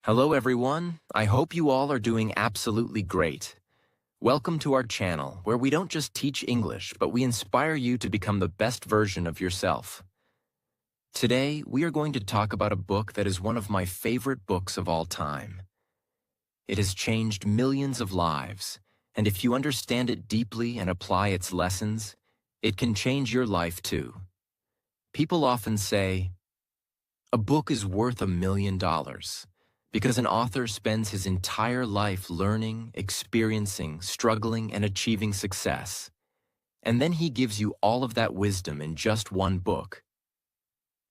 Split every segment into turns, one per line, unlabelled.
Hello everyone, I hope you all are doing absolutely great. Welcome to our channel where we don't just teach English, but we inspire you to become the best version of yourself. Today, we are going to talk about a book that is one of my favorite books of all time. It has changed millions of lives, and if you understand it deeply and apply its lessons, it can change your life too. People often say, a book is worth $1 million. Because an author spends his entire life learning, experiencing, struggling, and achieving success. And then he gives you all of that wisdom in just one book.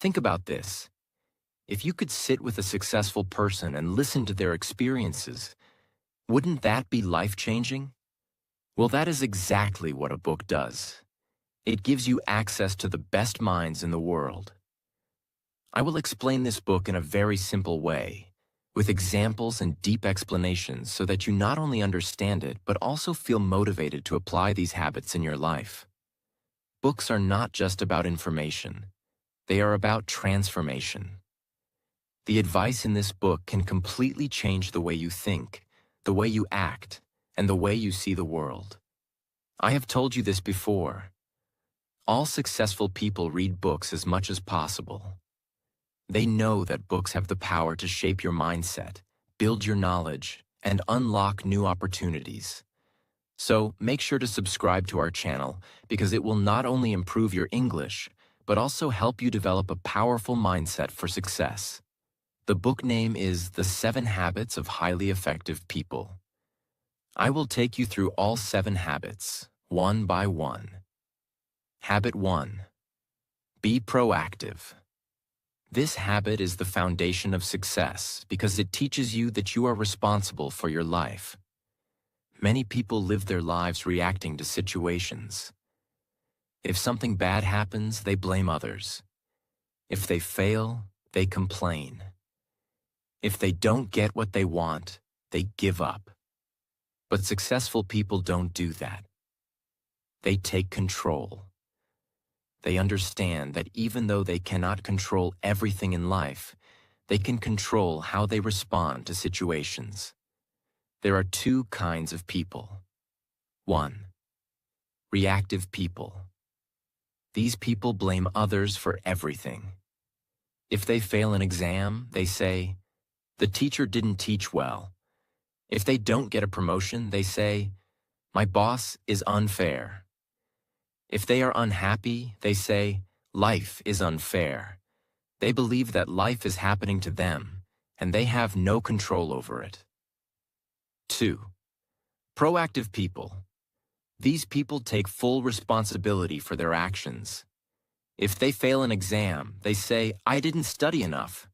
Think about this. If you could sit with a successful person and listen to their experiences, wouldn't that be life-changing? Well, that is exactly what a book does. It gives you access to the best minds in the world. I will explain this book in a very simple way, with examples and deep explanations so that you not only understand it, but also feel motivated to apply these habits in your life. Books are not just about information. They are about transformation. The advice in this book can completely change the way you think, the way you act, and the way you see the world. I have told you this before. All successful people read books as much as possible. They know that books have the power to shape your mindset, build your knowledge, and unlock new opportunities. So make sure to subscribe to our channel because it will not only improve your English, but also help you develop a powerful mindset for success. The book name is The 7 Habits of Highly Effective People. I will take you through all 7 habits, one by one. Habit 1. Be proactive. This habit is the foundation of success because it teaches you that you are responsible for your life. Many people live their lives reacting to situations. If something bad happens, they blame others. If they fail, they complain. If they don't get what they want, they give up. But successful people don't do that. They take control. They understand that even though they cannot control everything in life, they can control how they respond to situations. There are 2 kinds of people. 1. Reactive people. These people blame others for everything. If they fail an exam, they say, "The teacher didn't teach well." If they don't get a promotion, they say, "My boss is unfair." If they are unhappy, they say, "Life is unfair." They believe that life is happening to them, and they have no control over it. 2. Proactive people. These people take full responsibility for their actions. If they fail an exam, they say, "I didn't study enough.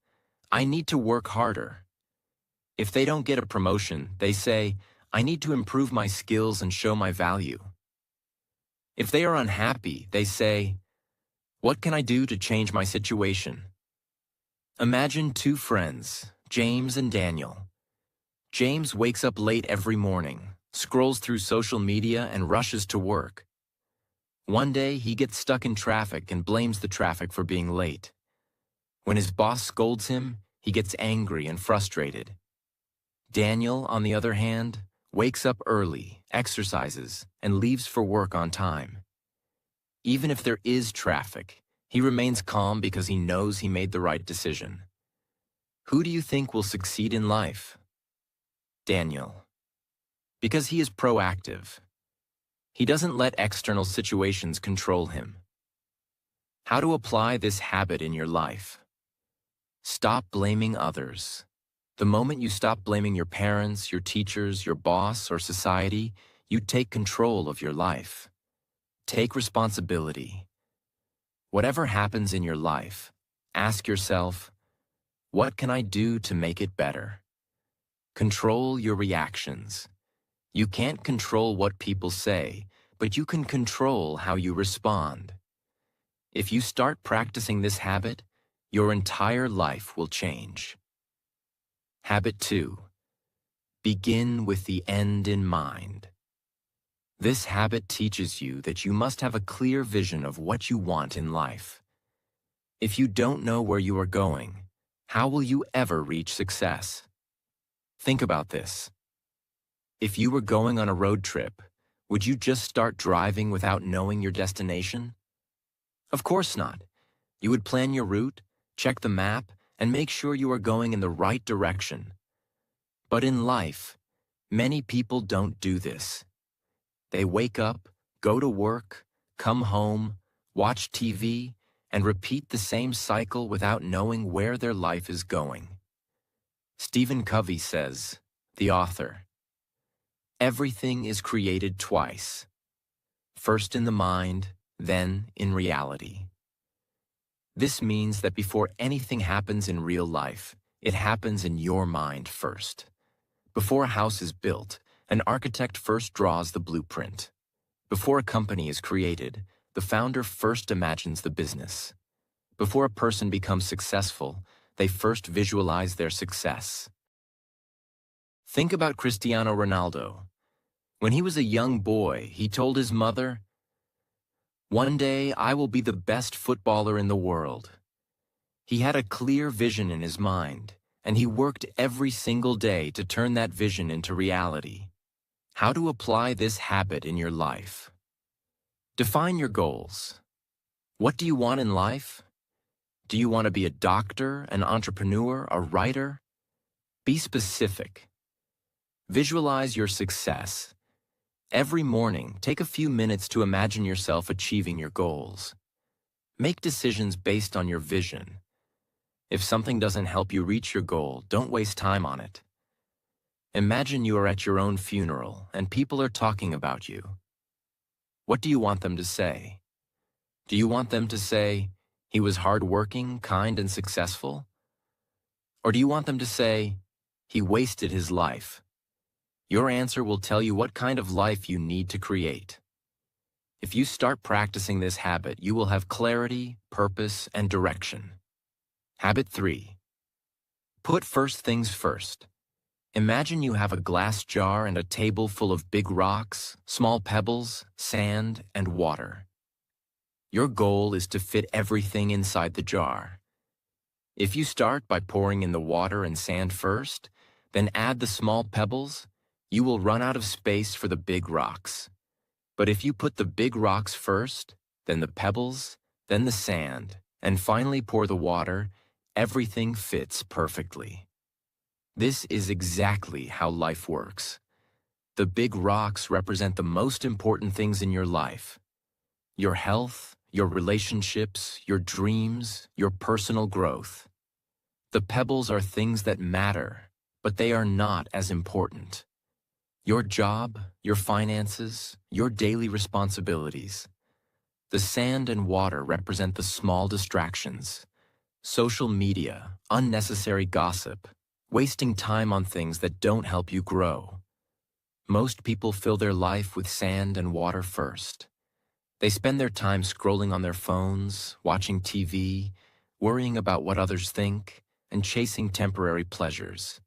I need to work harder." If they don't get a promotion, they say, "I need to improve my skills and show my value." If they are unhappy, they say, "What can I do to change my situation?" Imagine 2 friends, James and Daniel. James wakes up late every morning, scrolls through social media, and rushes to work. One day, he gets stuck in traffic and blames the traffic for being late. When his boss scolds him, he gets angry and frustrated. Daniel, on the other hand, wakes up early, exercises, and leaves for work on time. Even if there is traffic, he remains calm because he knows he made the right decision. Who do you think will succeed in life? Daniel. Because he is proactive. He doesn't let external situations control him. How to apply this habit in your life? Stop blaming others. The moment you stop blaming your parents, your teachers, your boss, or society, you take control of your life. Take responsibility. Whatever happens in your life, ask yourself, what can I do to make it better? Control your reactions. You can't control what people say, but you can control how you respond. If you start practicing this habit, your entire life will change. Habit 2. Begin with the end in mind. This habit teaches you that you must have a clear vision of what you want in life. If you don't know where you are going, how will you ever reach success? Think about this. If you were going on a road trip, would you just start driving without knowing your destination? Of course not. You would plan your route, check the map, and make sure you are going in the right direction. But in life, many people don't do this. They wake up, go to work, come home, watch TV, and repeat the same cycle without knowing where their life is going. Stephen Covey says, the author, "Everything is created twice, first in the mind, then in reality." This means that before anything happens in real life, it happens in your mind first. Before a house is built, an architect first draws the blueprint. Before a company is created, the founder first imagines the business. Before a person becomes successful, they first visualize their success. Think about Cristiano Ronaldo. When he was a young boy, he told his mother, "One day I will be the best footballer in the world." He had a clear vision in his mind, and he worked every single day to turn that vision into reality. How to apply this habit in your life? Define your goals. What do you want in life? Do you want to be a doctor, an entrepreneur, a writer? Be specific. Visualize your success. Every morning, take a few minutes to imagine yourself achieving your goals. Make decisions based on your vision. If something doesn't help you reach your goal, don't waste time on it. Imagine you are at your own funeral and people are talking about you. What do you want them to say? Do you want them to say, "He was hardworking, kind, and successful"? Or do you want them to say, "He wasted his life"? Your answer will tell you what kind of life you need to create. If you start practicing this habit, you will have clarity, purpose, and direction. Habit 3. Put first things first. Imagine you have a glass jar and a table full of big rocks, small pebbles, sand, and water. Your goal is to fit everything inside the jar. If you start by pouring in the water and sand first, then add the small pebbles, you will run out of space for the big rocks. But if you put the big rocks first, then the pebbles, then the sand, and finally pour the water, everything fits perfectly. This is exactly how life works. The big rocks represent the most important things in your life: your health, your relationships, your dreams, your personal growth. The pebbles are things that matter, but they are not as important. Your job, your finances, your daily responsibilities. The sand and water represent the small distractions. Social media, unnecessary gossip, wasting time on things that don't help you grow. Most people fill their life with sand and water first. They spend their time scrolling on their phones, watching TV, worrying about what others think, and chasing temporary pleasures.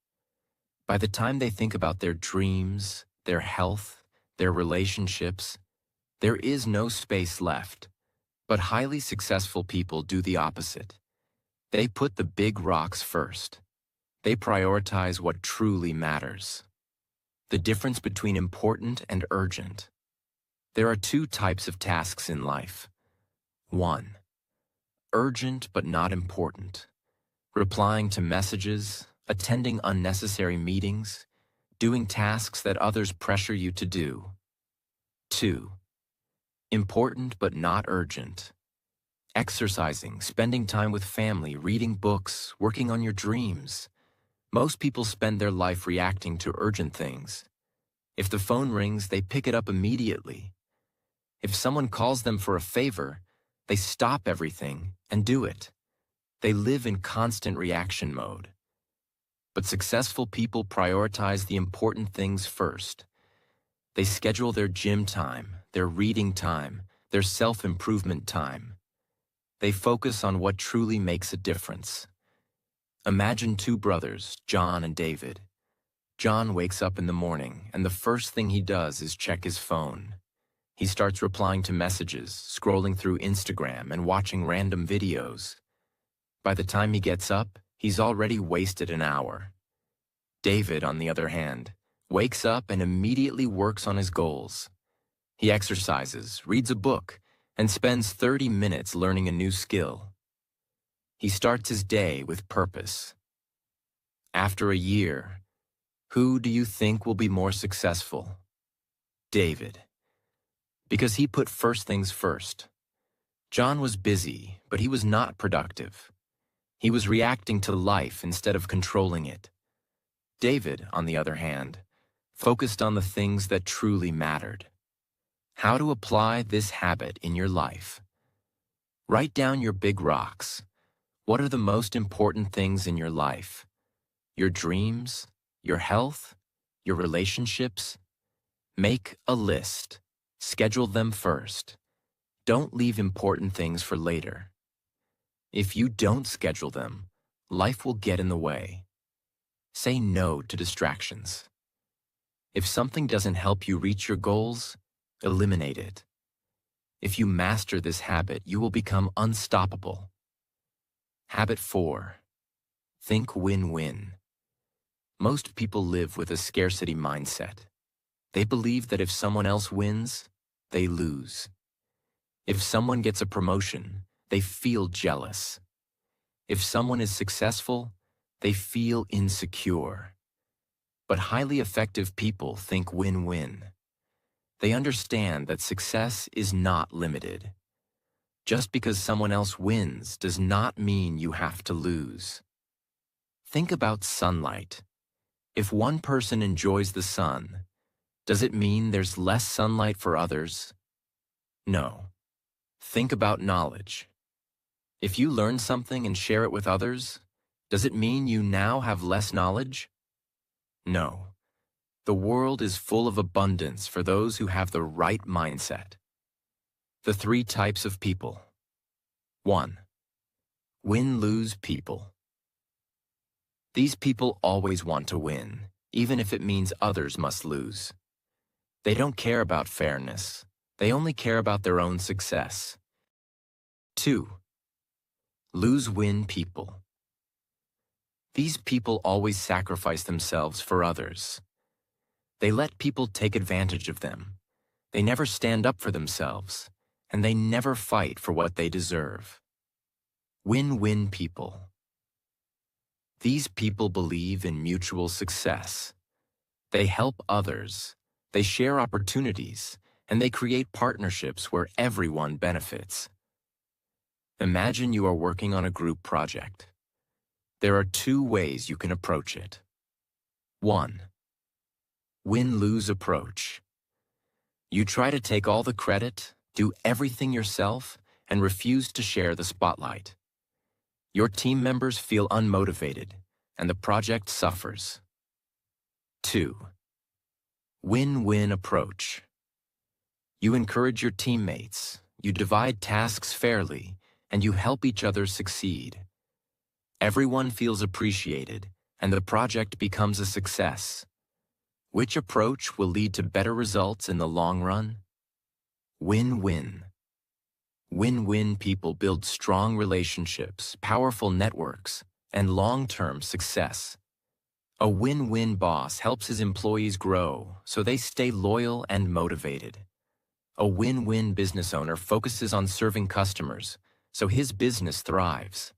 By the time they think about their dreams, their health, their relationships, there is no space left. But highly successful people do the opposite. They put the big rocks first. They prioritize what truly matters. The difference between important and urgent. There are two types of tasks in life. 1. Urgent but not important. Replying to messages, attending unnecessary meetings, doing tasks that others pressure you to do. 2. Important but not urgent. Exercising, spending time with family, reading books, working on your dreams. Most people spend their life reacting to urgent things. If the phone rings, they pick it up immediately. If someone calls them for a favor, they stop everything and do it. They live in constant reaction mode. But successful people prioritize the important things first. They schedule their gym time, their reading time, their self-improvement time. They focus on what truly makes a difference. Imagine two brothers, John and David. John wakes up in the morning, and the first thing he does is check his phone. He starts replying to messages, scrolling through Instagram, and watching random videos. By the time he gets up, he's already wasted an hour. David, on the other hand, wakes up and immediately works on his goals. He exercises, reads a book, and spends 30 minutes learning a new skill. He starts his day with purpose. After a year, who do you think will be more successful? David. Because he put first things first. John was busy, but he was not productive. He was reacting to life instead of controlling it. David, on the other hand, focused on the things that truly mattered. How to apply this habit in your life? Write down your big rocks. What are the most important things in your life? Your dreams, your health, your relationships? Make a list. Schedule them first. Don't leave important things for later. If you don't schedule them, life will get in the way. Say no to distractions. If something doesn't help you reach your goals, eliminate it. If you master this habit, you will become unstoppable. Habit 4. Think win-win. Most people live with a scarcity mindset. They believe that if someone else wins, they lose. If someone gets a promotion, they feel jealous. If someone is successful, they feel insecure. But highly effective people think win-win. They understand that success is not limited. Just because someone else wins does not mean you have to lose. Think about sunlight. If one person enjoys the sun, does it mean there's less sunlight for others? No. Think about knowledge. If you learn something and share it with others, does it mean you now have less knowledge? No. The world is full of abundance for those who have the right mindset. The 3 types of people. 1. Win-lose people. These people always want to win, even if it means others must lose. They don't care about fairness. They only care about their own success. 2. Lose-win people. These people always sacrifice themselves for others. They let people take advantage of them. They never stand up for themselves, and they never fight for what they deserve. Win-win people. These people believe in mutual success. They help others, they share opportunities, and they create partnerships where everyone benefits. Imagine you are working on a group project. There are 2 ways you can approach it. 1. Win-lose approach. You try to take all the credit, do everything yourself, and refuse to share the spotlight. Your team members feel unmotivated, and the project suffers. 2. Win-win approach. You encourage your teammates, you divide tasks fairly, and you help each other succeed. Everyone feels appreciated, and the project becomes a success. Which approach will lead to better results in the long run? Win-win. Win-win people build strong relationships, powerful networks, and long-term success. A win-win boss helps his employees grow, so they stay loyal and motivated. A win-win business owner focuses on serving customers, so his business thrives.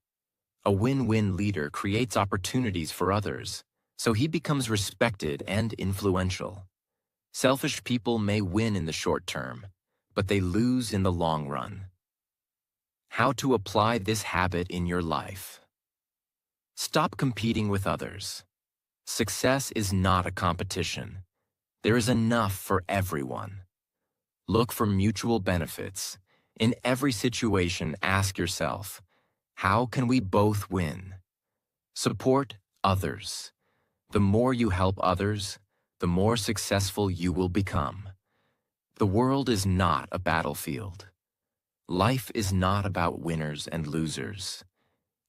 A win-win leader creates opportunities for others, so he becomes respected and influential. Selfish people may win in the short term, but they lose in the long run. How to apply this habit in your life? Stop competing with others. Success is not a competition. There is enough for everyone. Look for mutual benefits. In every situation, ask yourself, how can we both win? Support others. The more you help others, the more successful you will become. The world is not a battlefield. Life is not about winners and losers.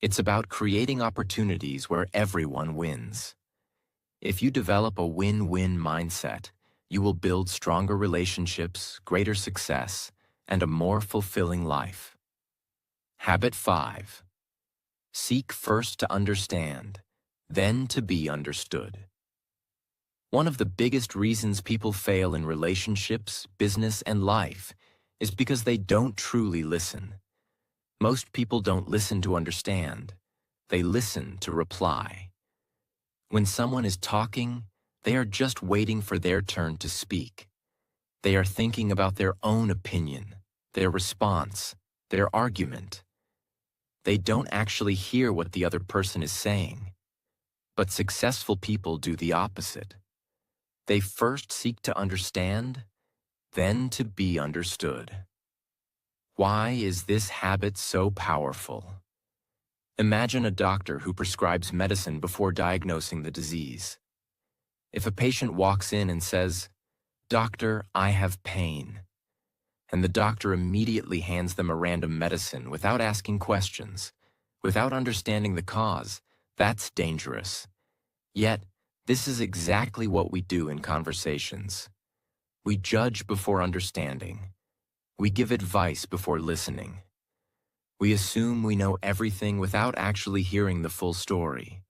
It's about creating opportunities where everyone wins. If you develop a win-win mindset, you will build stronger relationships, greater success, and a more fulfilling life. Habit 5. Seek first to understand, then to be understood. One of the biggest reasons people fail in relationships, business, and life is because they don't truly listen. Most people don't listen to understand. They listen to reply. When someone is talking, they are just waiting for their turn to speak. They are thinking about their own opinion, their response, their argument. They don't actually hear what the other person is saying. But successful people do the opposite. They first seek to understand, then to be understood. Why is this habit so powerful? Imagine a doctor who prescribes medicine before diagnosing the disease. If a patient walks in and says, "Doctor, I have pain," and the doctor immediately hands them a random medicine without asking questions, without understanding the cause, that's dangerous. Yet, this is exactly what we do in conversations. We judge before understanding. We give advice before listening. We assume we know everything without actually hearing the full story.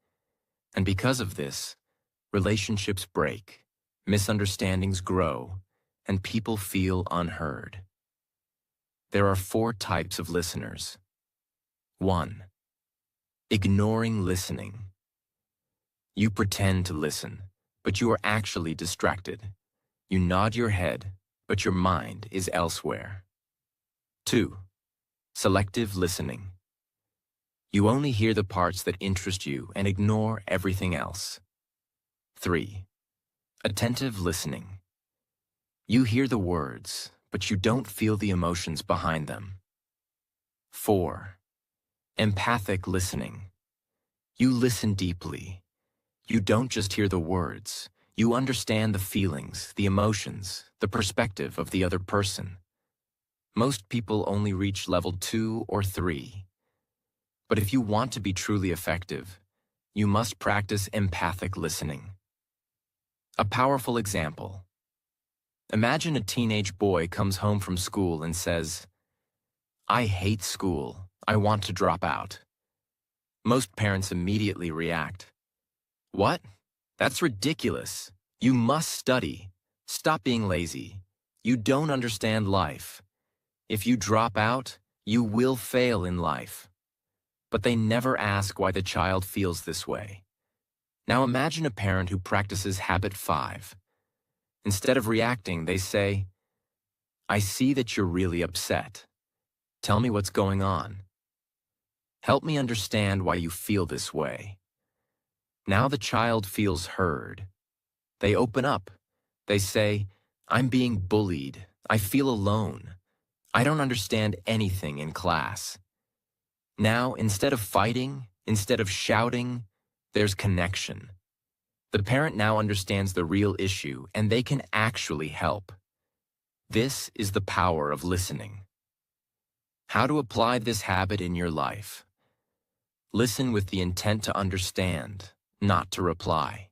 And because of this, relationships break, misunderstandings grow, and people feel unheard. There are 4 types of listeners. 1. Ignoring listening. You pretend to listen, but you are actually distracted. You nod your head, but your mind is elsewhere. 2. Selective listening. You only hear the parts that interest you and ignore everything else. 3. Attentive listening. You hear the words, but you don't feel the emotions behind them. 4. Empathic listening. You listen deeply. You don't just hear the words. You understand the feelings, the emotions, the perspective of the other person. Most people only reach level 2 or 3. But if you want to be truly effective, you must practice empathic listening. A powerful example. Imagine a teenage boy comes home from school and says, "I hate school. I want to drop out." Most parents immediately react. "What? That's ridiculous. You must study. Stop being lazy. You don't understand life. If you drop out, you will fail in life." But they never ask why the child feels this way. Now imagine a parent who practices habit 5. Instead of reacting, they say, "I see that you're really upset. Tell me what's going on. Help me understand why you feel this way." Now the child feels heard. They open up. They say, "I'm being bullied. I feel alone. I don't understand anything in class." Now, instead of fighting, instead of shouting, there's connection. The parent now understands the real issue, and they can actually help. This is the power of listening. How to apply this habit in your life? Listen with the intent to understand, not to reply.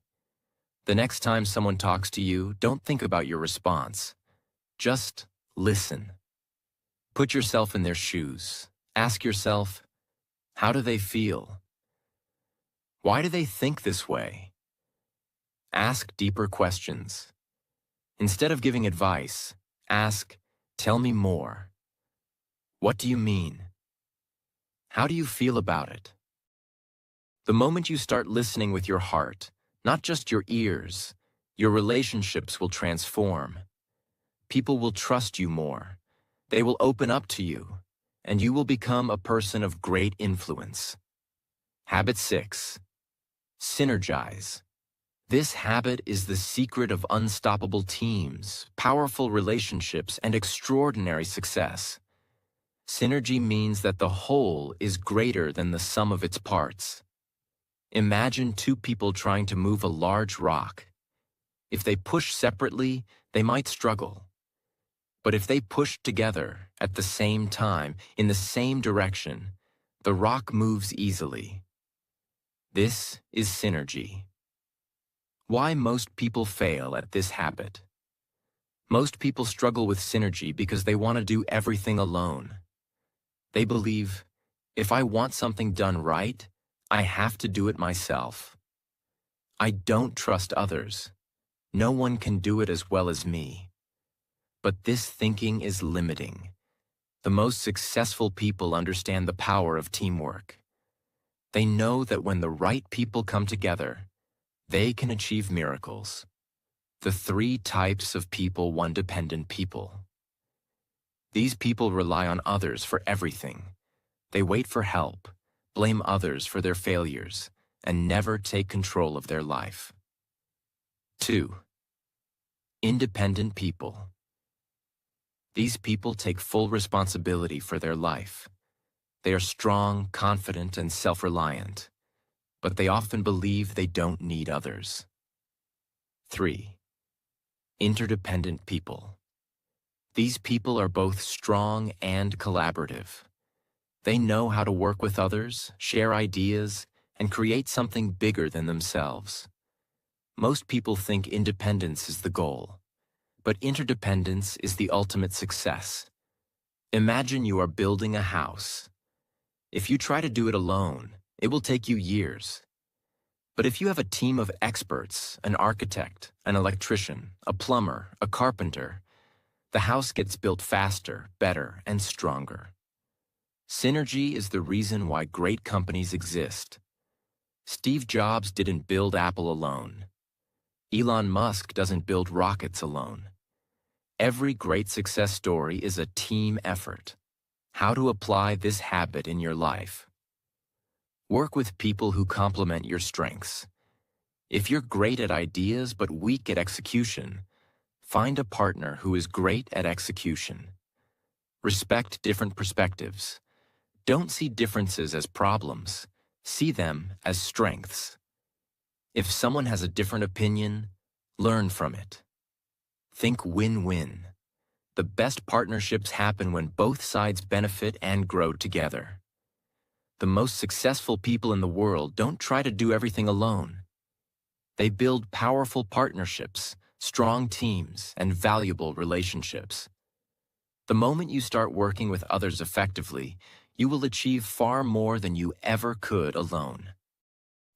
The next time someone talks to you, don't think about your response. Just listen. Put yourself in their shoes. Ask yourself, how do they feel? Why do they think this way? Ask deeper questions. Instead of giving advice, ask, "Tell me more. What do you mean? How do you feel about it?" The moment you start listening with your heart, not just your ears, your relationships will transform. People will trust you more. They will open up to you, and you will become a person of great influence. Habit 6. Synergize. This habit is the secret of unstoppable teams, powerful relationships, and extraordinary success. Synergy means that the whole is greater than the sum of its parts. Imagine 2 people trying to move a large rock. If they push separately, they might struggle. But if they push together at the same time, in the same direction, the rock moves easily. This is synergy. Why most people fail at this habit? Most people struggle with synergy because they want to do everything alone. They believe, if I want something done right, I have to do it myself. I don't trust others. No one can do it as well as me. But this thinking is limiting. The most successful people understand the power of teamwork. They know that when the right people come together, they can achieve miracles. The 3 types of people: 1. Dependent people. These people rely on others for everything. They wait for help, blame others for their failures, and never take control of their life. 2. Independent people. These people take full responsibility for their life. They are strong, confident, and self-reliant, but they often believe they don't need others. 3. Interdependent people. These people are both strong and collaborative. They know how to work with others, share ideas, and create something bigger than themselves. Most people think independence is the goal, but interdependence is the ultimate success. Imagine you are building a house. If you try to do it alone, it will take you years. But if you have a team of experts, an architect, an electrician, a plumber, a carpenter, the house gets built faster, better, and stronger. Synergy is the reason why great companies exist. Steve Jobs didn't build Apple alone. Elon Musk doesn't build rockets alone. Every great success story is a team effort. How to apply this habit in your life? Work with people who complement your strengths. If you're great at ideas but weak at execution, find a partner who is great at execution. Respect different perspectives. Don't see differences as problems. See them as strengths. If someone has a different opinion, learn from it. Think win-win. The best partnerships happen when both sides benefit and grow together. The most successful people in the world don't try to do everything alone. They build powerful partnerships, strong teams, and valuable relationships. The moment you start working with others effectively, you will achieve far more than you ever could alone.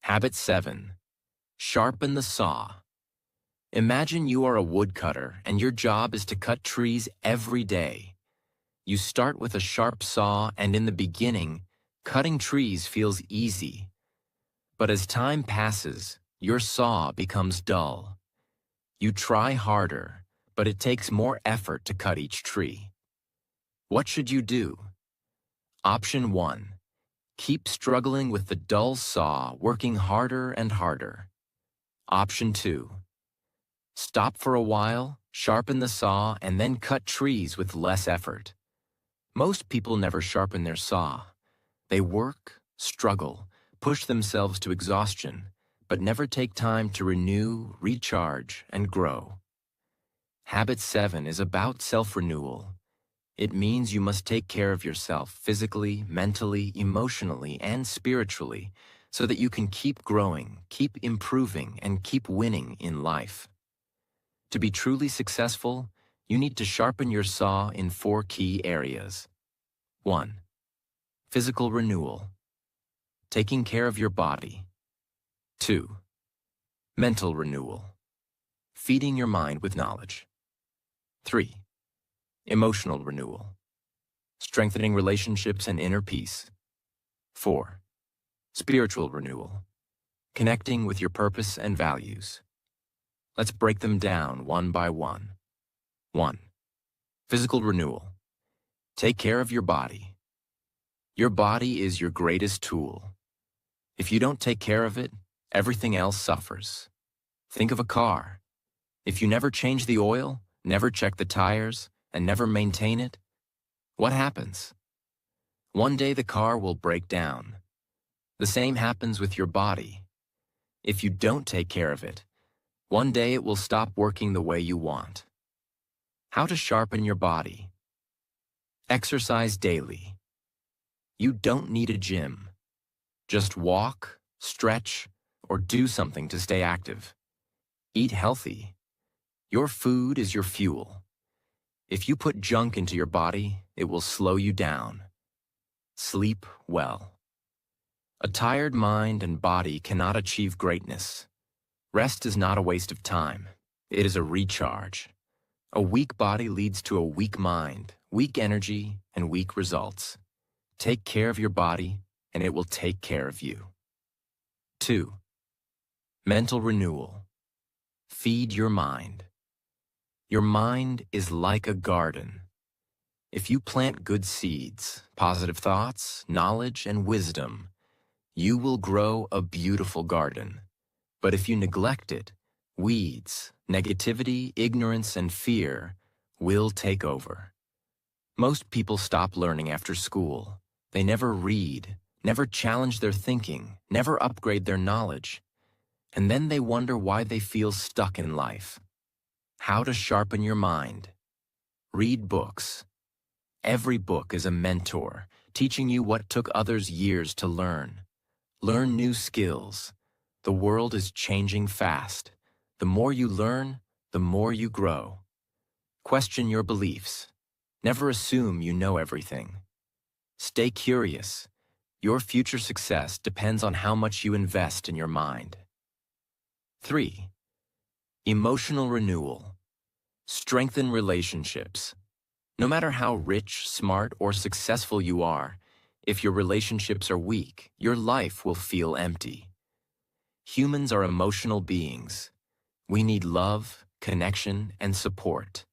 Habit 7. Sharpen the saw. Imagine you are a woodcutter and your job is to cut trees every day. You start with a sharp saw, and in the beginning, cutting trees feels easy. But as time passes, your saw becomes dull. You try harder, but it takes more effort to cut each tree. What should you do? Option 1. Keep struggling with the dull saw, working harder and harder. Option 2. Stop for a while, sharpen the saw, and then cut trees with less effort. Most people never sharpen their saw. They work, struggle, push themselves to exhaustion, but never take time to renew, recharge, and grow. Habit 7 is about self-renewal. It means you must take care of yourself physically, mentally, emotionally, and spiritually so that you can keep growing, keep improving, and keep winning in life. To be truly successful, you need to sharpen your saw in 4 key areas. 1. Physical renewal. Taking care of your body. 2. Mental renewal. Feeding your mind with knowledge. 3. Emotional renewal. Strengthening relationships and inner peace. 4. Spiritual renewal. Connecting with your purpose and values. Let's break them down one by one. 1. Physical renewal. Take care of your body. Your body is your greatest tool. If you don't take care of it, everything else suffers. Think of a car. If you never change the oil, never check the tires, and never maintain it, what happens? One day the car will break down. The same happens with your body. If you don't take care of it, one day it will stop working the way you want. How to sharpen your body. Exercise daily. You don't need a gym. Just walk, stretch, or do something to stay active. Eat healthy. Your food is your fuel. If you put junk into your body, it will slow you down. Sleep well. A tired mind and body cannot achieve greatness. Rest is not a waste of time. It is a recharge. A weak body leads to a weak mind, weak energy, and weak results. Take care of your body, and it will take care of you. 2. Mental renewal. Feed your mind. Your mind is like a garden. If you plant good seeds, positive thoughts, knowledge, and wisdom, you will grow a beautiful garden. But if you neglect it, weeds, negativity, ignorance, and fear will take over. Most people stop learning after school. They never read, never challenge their thinking, never upgrade their knowledge. And then they wonder why they feel stuck in life. How to sharpen your mind. Read books. Every book is a mentor, teaching you what took others years to learn. Learn new skills. The world is changing fast. The more you learn, the more you grow. Question your beliefs. Never assume you know everything. Stay curious. Your future success depends on how much you invest in your mind. 3. Emotional renewal. Strengthen relationships. No matter how rich, smart, or successful you are, if your relationships are weak, your life will feel empty. Humans are emotional beings. We need love, connection, and support.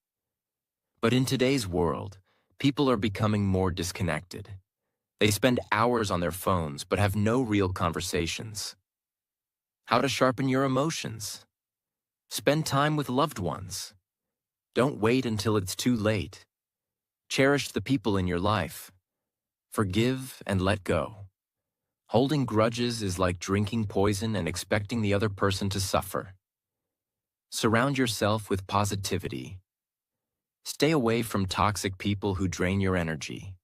But in today's world, people are becoming more disconnected. They spend hours on their phones but have no real conversations. How to sharpen your emotions. Spend time with loved ones. Don't wait until it's too late. Cherish the people in your life. Forgive and let go. Holding grudges is like drinking poison and expecting the other person to suffer. Surround yourself with positivity. Stay away from toxic people who drain your energy.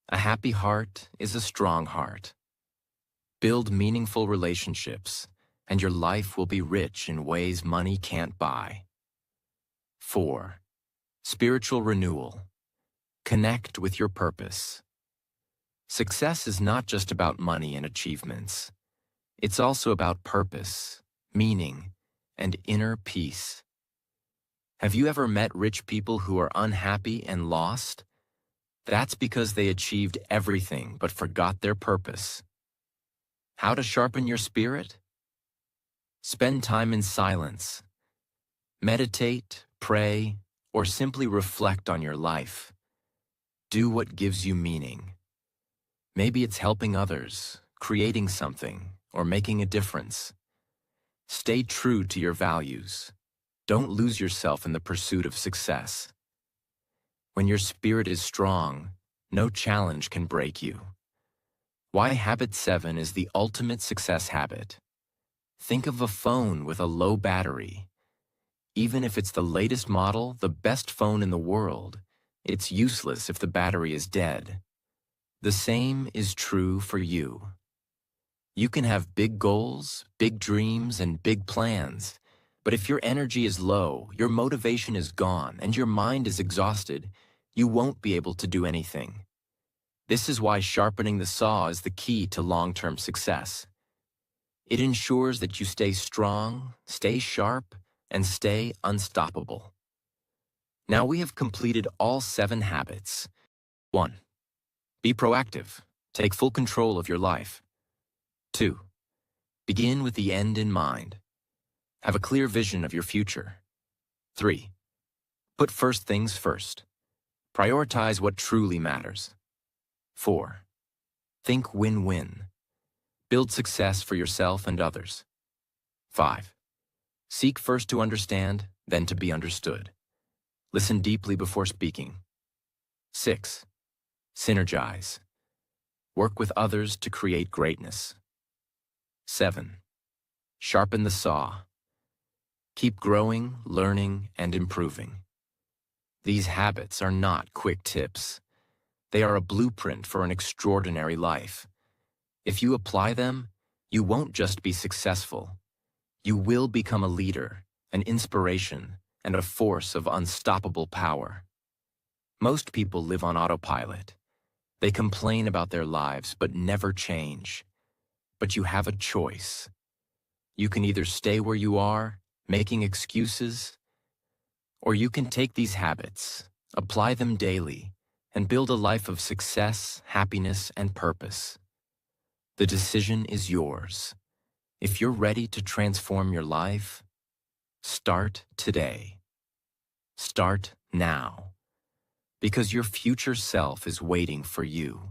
A happy heart is a strong heart. Build meaningful relationships, and your life will be rich in ways money can't buy. 4. Spiritual renewal. Connect with your purpose. Success is not just about money and achievements. It's also about purpose, meaning, and inner peace. Have you ever met rich people who are unhappy and lost? That's because they achieved everything but forgot their purpose. How to sharpen your spirit? Spend time in silence. Meditate, pray, or simply reflect on your life. Do what gives you meaning. Maybe it's helping others, creating something, or making a difference. Stay true to your values. Don't lose yourself in the pursuit of success. When your spirit is strong, no challenge can break you. Why habit 7 is the ultimate success habit. Think of a phone with a low battery. Even if it's the latest model, the best phone in the world, it's useless if the battery is dead. The same is true for you. You can have big goals, big dreams, and big plans, but if your energy is low, your motivation is gone, and your mind is exhausted, you won't be able to do anything. This is why sharpening the saw is the key to long-term success. It ensures that you stay strong, stay sharp, and stay unstoppable. Now we have completed all 7 habits. 1. Be proactive. Take full control of your life. 2. Begin with the end in mind. Have a clear vision of your future. 3. Put first things first. Prioritize what truly matters. 4. Think win-win. Build success for yourself and others. 5. Seek first to understand, then to be understood. Listen deeply before speaking. 6. Synergize. Work with others to create greatness. 7. Sharpen the saw. Keep growing, learning, and improving. These habits are not quick tips. They are a blueprint for an extraordinary life. If you apply them, you won't just be successful. You will become a leader, an inspiration, and a force of unstoppable power. Most people live on autopilot. They complain about their lives but never change. But you have a choice. You can either stay where you are, making excuses, or you can take these habits, apply them daily, and build a life of success, happiness, and purpose. The decision is yours. If you're ready to transform your life, start today. Start now, because your future self is waiting for you.